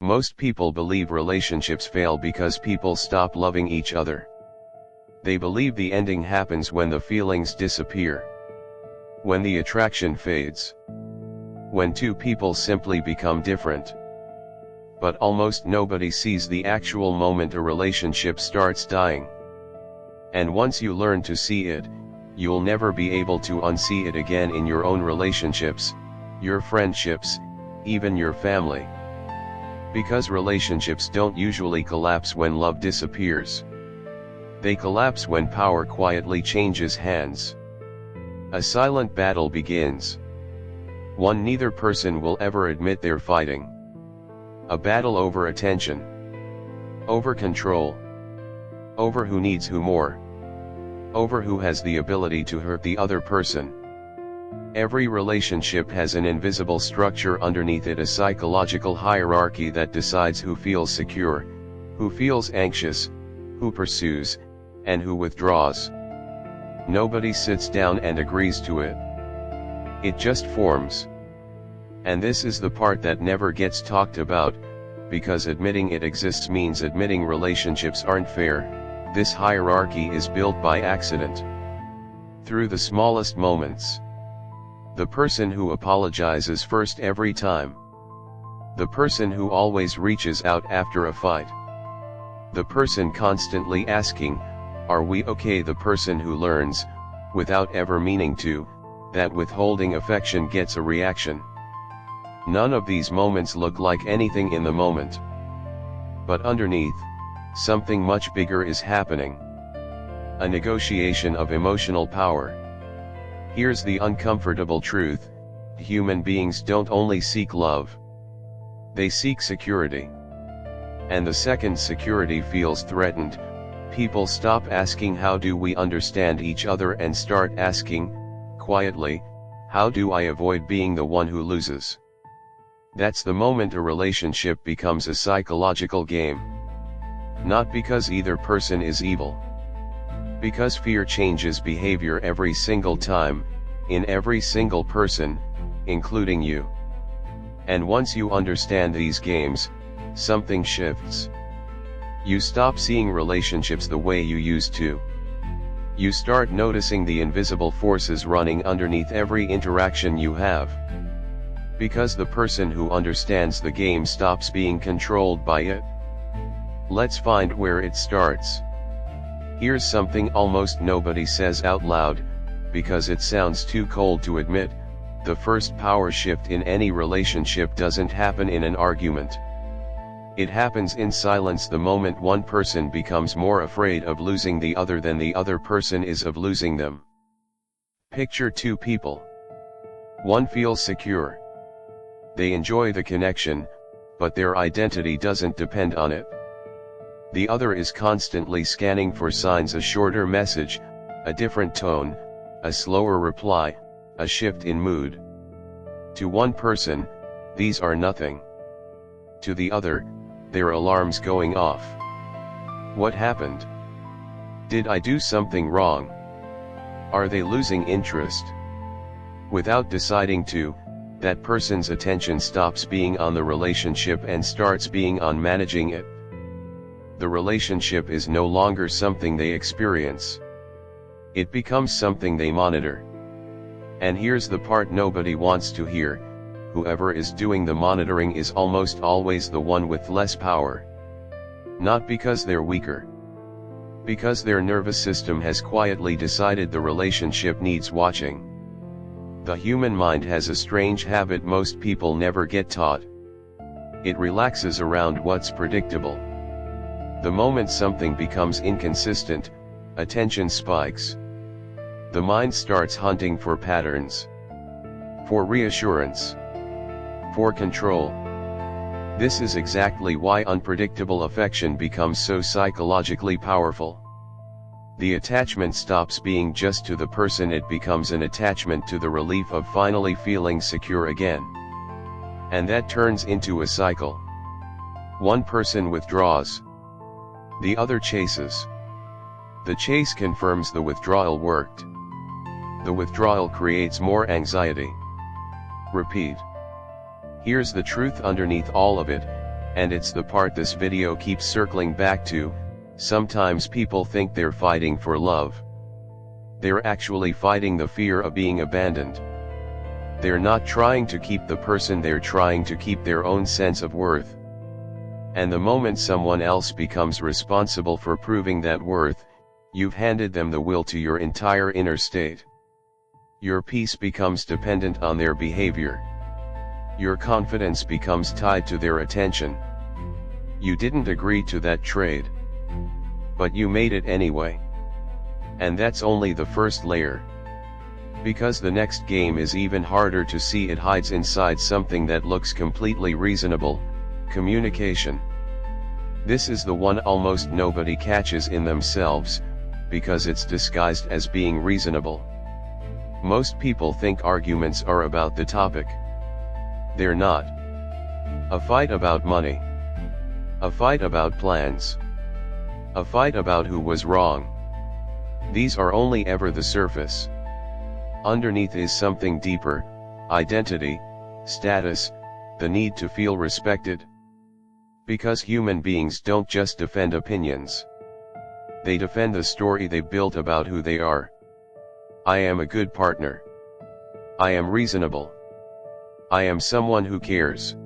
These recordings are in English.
Most people believe relationships fail because people stop loving each other. They believe the ending happens when the feelings disappear, when the attraction fades, when two people simply become different. But almost nobody sees the actual moment a relationship starts dying. And once you learn to see it, you'll never be able to unsee it again in your own relationships, your friendships, even your family. Because relationships don't usually collapse when love disappears. They collapse when power quietly changes hands. A silent battle begins. One neither person will ever admit they're fighting. A battle over attention, over control, over who needs who more, over who has the ability to hurt the other person. Every relationship has an invisible structure underneath it, a psychological hierarchy that decides who feels secure, who feels anxious, who pursues, and who withdraws. Nobody sits down and agrees to it. It just forms. And this is the part that never gets talked about, because admitting it exists means admitting relationships aren't fair. This hierarchy is built by accident. Through the smallest moments. The person who apologizes first every time. The person who always reaches out after a fight. The person constantly asking, "Are we okay?" The person who learns, without ever meaning to, that withholding affection gets a reaction. None of these moments look like anything in the moment. But underneath, something much bigger is happening. A negotiation of emotional power. Here's the uncomfortable truth: human beings don't only seek love. They seek security. And the second security feels threatened, people stop asking how do we understand each other and start asking, quietly, how do I avoid being the one who loses? That's the moment a relationship becomes a psychological game. Not because either person is evil. Because fear changes behavior every single time, in every single person, including you. And once you understand these games, something shifts. You stop seeing relationships the way you used to. You start noticing the invisible forces running underneath every interaction you have. Because the person who understands the game stops being controlled by it. Let's find where it starts. Here's something almost nobody says out loud, because it sounds too cold to admit: the first power shift in any relationship doesn't happen in an argument. It happens in silence, the moment one person becomes more afraid of losing the other than the other person is of losing them. Picture two people. One feels secure. They enjoy the connection, but their identity doesn't depend on it. The other is constantly scanning for signs: a shorter message, a different tone, a slower reply, a shift in mood. To one person, these are nothing. To the other, their alarms going off. What happened? Did I do something wrong? Are they losing interest? Without deciding to, that person's attention stops being on the relationship and starts being on managing it. The relationship is no longer something they experience. It becomes something they monitor. And here's the part nobody wants to hear: whoever is doing the monitoring is almost always the one with less power. Not because they're weaker. Because their nervous system has quietly decided the relationship needs watching. The human mind has a strange habit most people never get taught. It relaxes around what's predictable. The moment something becomes inconsistent, attention spikes. The mind starts hunting for patterns, for reassurance, for control. This is exactly why unpredictable affection becomes so psychologically powerful. The attachment stops being just to the person, it becomes an attachment to the relief of finally feeling secure again. And that turns into a cycle. One person withdraws. The other chases. The chase confirms the withdrawal worked. The withdrawal creates more anxiety. Repeat. Here's the truth underneath all of it: And it's the part this video keeps circling back to. Sometimes people think they're fighting for love. They're actually fighting the fear of being abandoned. They're not trying to keep the person, they're trying to keep their own sense of worth. And the moment someone else becomes responsible for proving that worth, you've handed them the will to your entire inner state. Your peace becomes dependent on their behavior. Your confidence becomes tied to their attention. You didn't agree to that trade, but you made it anyway. And that's only the first layer. Because the next game is even harder to see. It hides inside something that looks completely reasonable: communication. This is the one almost nobody catches in themselves, because it's disguised as being reasonable. Most people think arguments are about the topic. They're not. A fight about money. A fight about plans. A fight about who was wrong. These are only ever the surface. Underneath is something deeper: identity, status, the need to feel respected. Because human beings don't just defend opinions. They defend the story they built about who they are. I am a good partner. I am reasonable. I am someone who cares.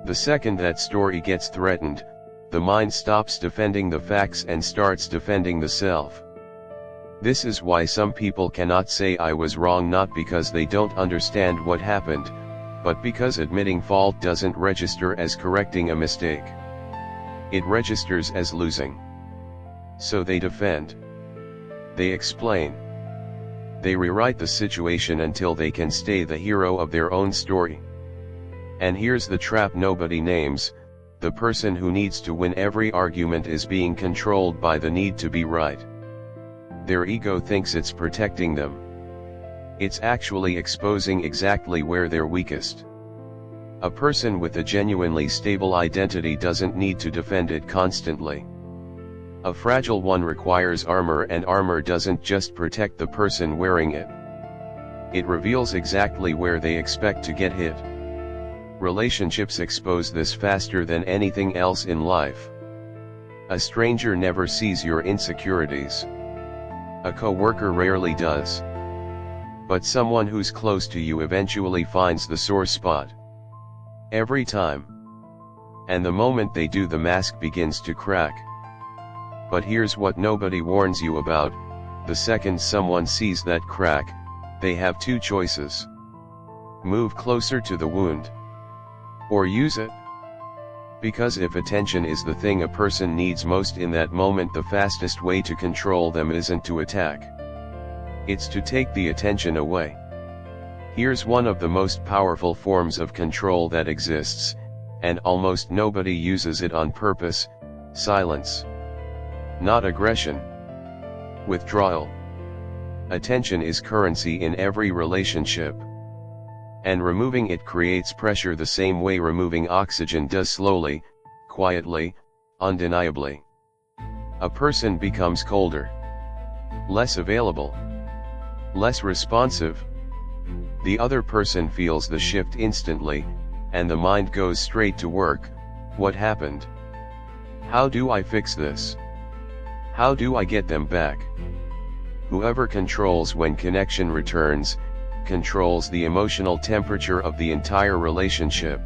The second that story gets threatened, the mind stops defending the facts and starts defending the self. This is why some people cannot say I was wrong, not because they don't understand what happened, but because admitting fault doesn't register as correcting a mistake. It registers as losing. So they defend. They explain. They rewrite the situation until they can stay the hero of their own story. And here's the trap nobody names: the person who needs to win every argument is being controlled by the need to be right. Their ego thinks it's protecting them. It's actually exposing exactly where they're weakest. A person with a genuinely stable identity doesn't need to defend it constantly. A fragile one requires armor, and armor doesn't just protect the person wearing it. It reveals exactly where they expect to get hit. Relationships expose this faster than anything else in life. A stranger never sees your insecurities. A coworker rarely does. But someone who's close to you eventually finds the sore spot. Every time. And the moment they do, the mask begins to crack. But here's what nobody warns you about: the second someone sees that crack, they have two choices. Move closer to the wound. Or use it. Because if attention is the thing a person needs most in that moment, the fastest way to control them isn't to attack. It's to take the attention away. Here's one of the most powerful forms of control that exists, and almost nobody uses it on purpose: silence. Not aggression. Withdrawal. Attention is currency in every relationship. And removing it creates pressure the same way removing oxygen does: slowly, quietly, undeniably. A person becomes colder, less available, less responsive. The other person feels the shift instantly, and the mind goes straight to work. What happened? How do I fix this? How do I get them back? Whoever controls when connection returns, controls the emotional temperature of the entire relationship.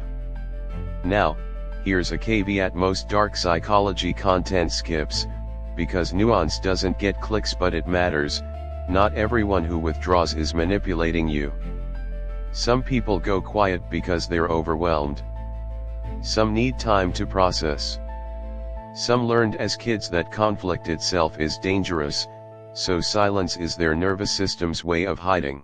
Now, here's a caveat: most dark psychology content skips, because nuance doesn't get clicks, but it matters. Not everyone who withdraws is manipulating you. Some people go quiet because they're overwhelmed. Some need time to process. Some learned as kids that conflict itself is dangerous, so silence is their nervous system's way of hiding.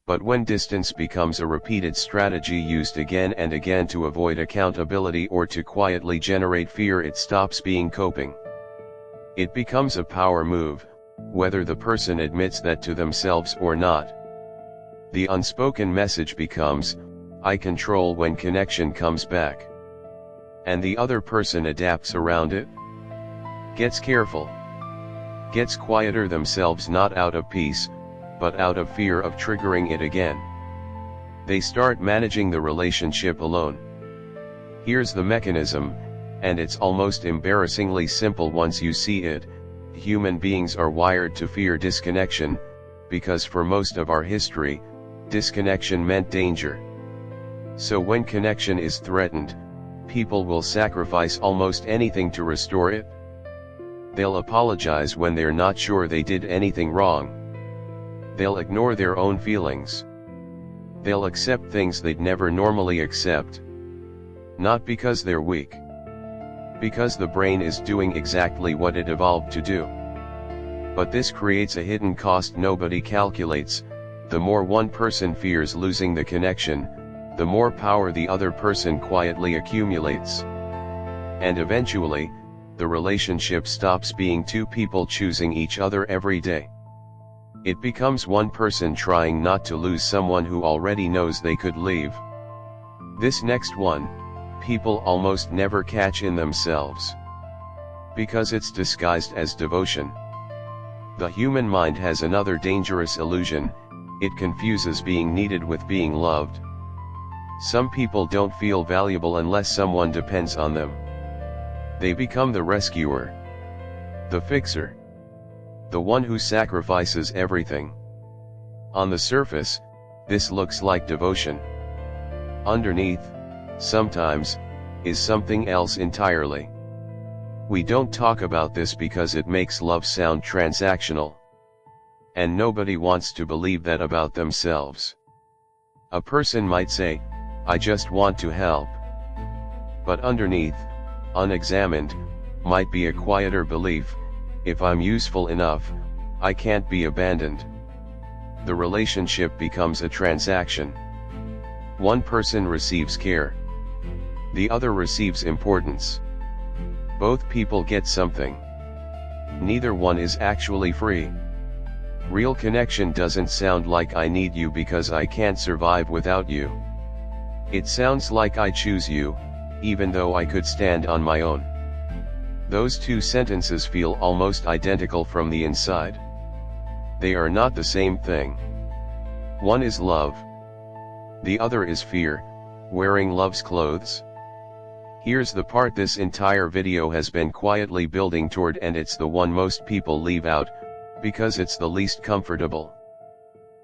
But when distance becomes a repeated strategy used again and again to avoid accountability or to quietly generate fear, it stops being coping. It becomes a power move, whether the person admits that to themselves or not. The unspoken message becomes, I control when connection comes back. And the other person adapts around it. Gets careful. Gets quieter themselves, not out of peace, but out of fear of triggering it again. They start managing the relationship alone. Here's the mechanism, and it's almost embarrassingly simple once you see it. Human beings are wired to fear disconnection, because for most of our history, disconnection meant danger. So when connection is threatened, people will sacrifice almost anything to restore it. They'll apologize when they're not sure they did anything wrong. They'll ignore their own feelings. They'll accept things they'd never normally accept. Not because they're weak. Because the brain is doing exactly what it evolved to do. But this creates a hidden cost nobody calculates. The more one person fears losing the connection, the more power the other person quietly accumulates. And eventually, the relationship stops being two people choosing each other every day. It becomes one person trying not to lose someone who already knows they could leave. This next one, people almost never catch in themselves. Because it's disguised as devotion. The human mind has another dangerous illusion: it confuses being needed with being loved. Some people don't feel valuable unless someone depends on them. They become the rescuer, the fixer, the one who sacrifices everything. On the surface, this looks like devotion. Underneath, sometimes, is something else entirely. We don't talk about this because it makes love sound transactional. And nobody wants to believe that about themselves. A person might say, "I just want to help." But underneath, unexamined, might be a quieter belief: if I'm useful enough, I can't be abandoned. The relationship becomes a transaction. One person receives care. The other receives importance. Both people get something. Neither one is actually free. Real connection doesn't sound like "I need you because I can't survive without you." It sounds like "I choose you, even though I could stand on my own." Those two sentences feel almost identical from the inside. They are not the same thing. One is love. The other is fear, wearing love's clothes. Here's the part this entire video has been quietly building toward, and it's the one most people leave out, because it's the least comfortable.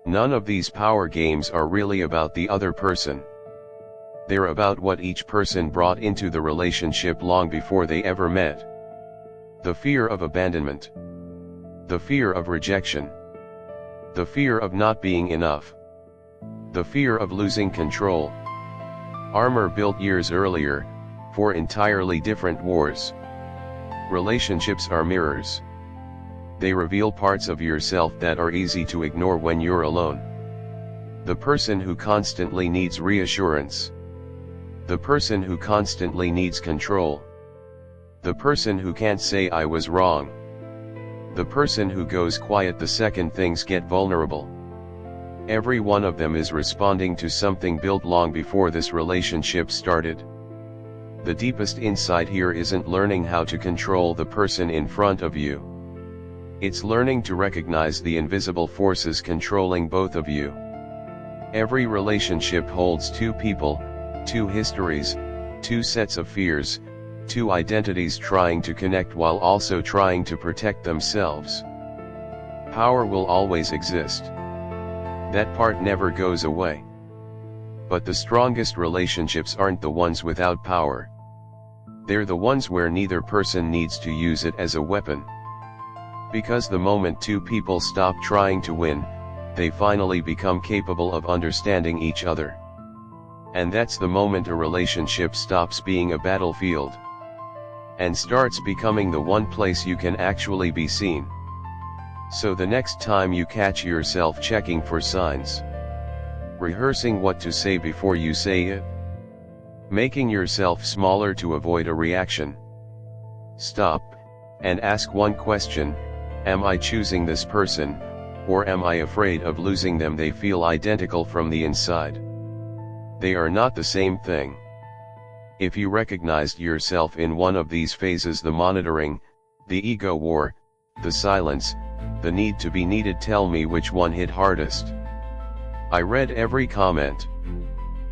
None of these power games are really about the other person. They're about what each person brought into the relationship long before they ever met. The fear of abandonment. The fear of rejection. The fear of not being enough. The fear of losing control. Armor built years earlier, for entirely different wars. Relationships are mirrors. They reveal parts of yourself that are easy to ignore when you're alone. The person who constantly needs reassurance. The person who constantly needs control. The person who can't say "I was wrong." The person who goes quiet the second things get vulnerable. Every one of them is responding to something built long before this relationship started. The deepest insight here isn't learning how to control the person in front of you. It's learning to recognize the invisible forces controlling both of you. Every relationship holds two people, two histories, two sets of fears, two identities trying to connect while also trying to protect themselves. Power will always exist. That part never goes away. But the strongest relationships aren't the ones without power. They're the ones where neither person needs to use it as a weapon. Because the moment two people stop trying to win, they finally become capable of understanding each other. And that's the moment a relationship stops being a battlefield and starts becoming the one place you can actually be seen. So the next time you catch yourself checking for signs, rehearsing what to say before you say it, making yourself smaller to avoid a reaction, stop and ask one question: am I choosing this person, or am I afraid of losing them? They feel identical from the inside. They are not the same thing. If you recognized yourself in one of these phases, the monitoring, the ego war, the silence, the need to be needed, tell me which one hit hardest. I read every comment.